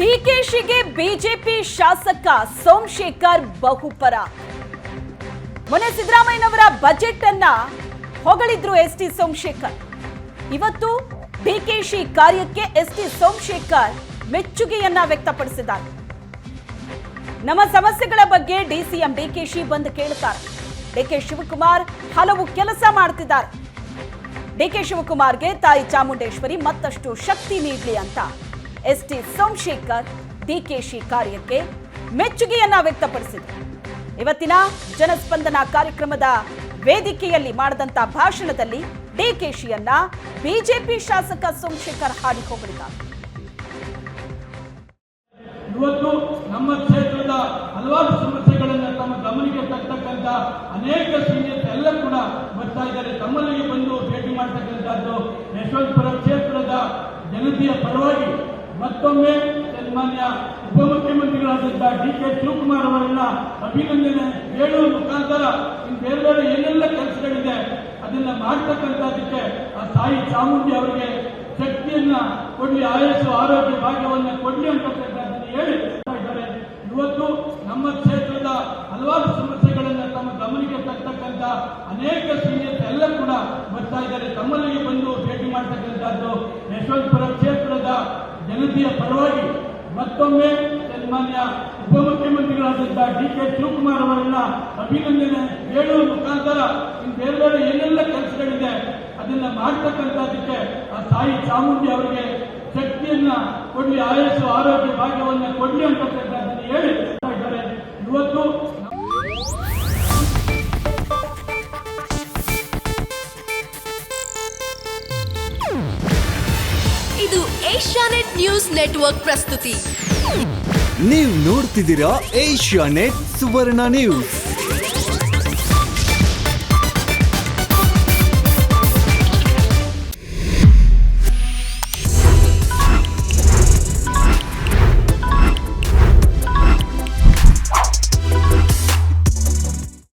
ಡಿಕೆಶಿಗೆ BJP ಶಾಸಕ ಸೋಮಶೇಖರ್ ಬಹುಪರ. ಮೊನ್ನೆ ಸಿದ್ದರಾಮಯ್ಯನವರ ಬಜೆಟ್ ಅನ್ನ ಹೊಗಳಿದ್ರು ಎಸ್ಟಿ ಸೋಮಶೇಖರ್. ಇವತ್ತು ಡಿಕೆಶಿ ಕಾರ್ಯಕ್ಕೆ ಎಸ್ಟಿ ಸೋಮಶೇಖರ್ ಮೆಚ್ಚುಗೆಯನ್ನ ವ್ಯಕ್ತಪಡಿಸಿದ್ದಾರೆ. ನಮ್ಮ ಸಮಸ್ಯೆಗಳ ಬಗ್ಗೆ ಡಿಸಿಎಂ ಡಿಕೆಶಿ ಬಂದು ಕೇಳುತ್ತಾರೆ. ಡಿಕೆ ಶಿವಕುಮಾರ್ ಹಲವು ಕೆಲಸ ಮಾಡ್ತಿದ್ದಾರೆ. ಡಿಕೆ ಶಿವಕುಮಾರ್ಗೆ ತಾಯಿ ಚಾಮುಂಡೇಶ್ವರಿ ಮತ್ತಷ್ಟು ಶಕ್ತಿ ನೀಡಲಿ ಅಂತ ಎಸ್ಟಿ ಸೋಮಶೇಖರ್ ಡಿಕೆಶಿ ಕಾರ್ಯಕ್ಕೆ ಮೆಚ್ಚುಗೆಯನ್ನ ವ್ಯಕ್ತಪಡಿಸಿದರು. ಇವತ್ತಿನ ಜನಸ್ಪಂದನ ಕಾರ್ಯಕ್ರಮದ ವೇದಿಕೆಯಲ್ಲಿ ಮಾಡಿದಂತ ಭಾಷಣದಲ್ಲಿ ಡಿಕೆಶಿಯನ್ನ ಬಿಜೆಪಿ ಶಾಸಕ ಸೋಮಶೇಖರ್ ಹಾಡಿ ಹೊಗಳಿದ್ದಾರೆ. ಇವತ್ತು ನಮ್ಮ ಕ್ಷೇತ್ರದ ಹಲವಾರು ಸಮಸ್ಯೆಗಳನ್ನು ತಮ್ಮ ಗಮನಕ್ಕೆ ತರ್ತಕ್ಕಂಥ ಅನೇಕ ಸೀನಿಯರ್ಸ್ ಎಲ್ಲ ಕೂಡ ಬರ್ತಾ ಇದ್ದಾರೆ. ತಮ್ಮಲ್ಲಿಗೆ ಬಂದು ಭೇಟಿ ಮಾಡತಕ್ಕಂಥದ್ದು ಯಶವಂತಪುರ ಕ್ಷೇತ್ರದ ಜನತೆಯ ಪರವಾಗಿ ಮತ್ತೊಮ್ಮೆ ಸನ್ಮಾನ್ಯ ಉಪಮುಖ್ಯಮಂತ್ರಿಗಳಾದಂತಹ ಡಿಕೆ ಶಿವಕುಮಾರ್ ಅವರನ್ನ ಅಭಿನಂದನೆ ಹೇಳುವ ಮುಖಾಂತರ ಬೇರೆ ಬೇರೆ ಏನೆಲ್ಲ ಕೆಲಸಗಳಿದೆ ಅದನ್ನ ಮಾಡ್ತಕ್ಕಂಥದ್ದಕ್ಕೆ ಆ ತಾಯಿ ಚಾಮುಂಡಿ ಅವರಿಗೆ ಶಕ್ತಿಯನ್ನ ಕೊಡ್ಲಿ, ಆಯಸ್ಸು ಆರೋಗ್ಯ ಭಾಗ್ಯವನ್ನ ಕೊಡ್ಲಿ ಅಂತಕ್ಕಂಥದ್ದನ್ನು ಹೇಳಿ ಇದ್ದಾರೆ. ಇವತ್ತು ನಮ್ಮ ಕ್ಷೇತ್ರದ ಹಲವಾರು ಸಮಸ್ಯೆಗಳನ್ನು ತಮ್ಮ ಗಮನಕ್ಕೆ ತರ್ತಕ್ಕಂಥ ಅನೇಕ ಸೀನಿಯರ್ಸ್ ಎಲ್ಲ ಕೂಡ ಬರ್ತಾ ಇದ್ದಾರೆ. ತಮ್ಮಲ್ಲಿಗೆ ಬಂದು ಭೇಟಿ ಮಾಡತಕ್ಕಂಥದ್ದು ಯಶವಂತಪುರ ಕ್ಷೇತ್ರದ ಜನತೆಯ ಪರವಾಗಿ ಮತ್ತೊಮ್ಮೆ ಸನ್ಮಾನ್ಯ ಉಪಮುಖ್ಯಮಂತ್ರಿಗಳಾದಂತಹ ಡಿಕೆ ಶಿವಕುಮಾರ್ ಅವರನ್ನ ಅಭಿನಂದನೆ ಹೇಳುವ ಮುಖಾಂತರ ಬೇರೆ ಬೇರೆ ಏನೆಲ್ಲ ಕೆಲಸಗಳಿದೆ ಅದನ್ನ ಮಾಡ್ತಕ್ಕಂಥದ್ದಕ್ಕೆ ಆ ತಾಯಿ ಚಾಮುಂಡಿ ಅವರಿಗೆ ಶಕ್ತಿಯನ್ನ ಕೊಡ್ಲಿ, ಆಯಸ್ಸು ಆರೋಗ್ಯ ಭಾಗ್ಯವನ್ನ ಕೊಡ್ಲಿ ಅಂತಕ್ಕಂಥದ್ದನ್ನು ಹೇಳಿ ಇದ್ದಾರೆ. ಇವತ್ತು ಇದು ಏಷ್ಯಾನೆಟ್ ನ್ಯೂಸ್ ನೆಟ್ವರ್ಕ್ ಪ್ರಸ್ತುತಿ. ನೀವು ನೋಡ್ತಿದ್ದೀರಾ ಏಷ್ಯಾನೆಟ್ ಸುವರ್ಣ ನ್ಯೂಸ್.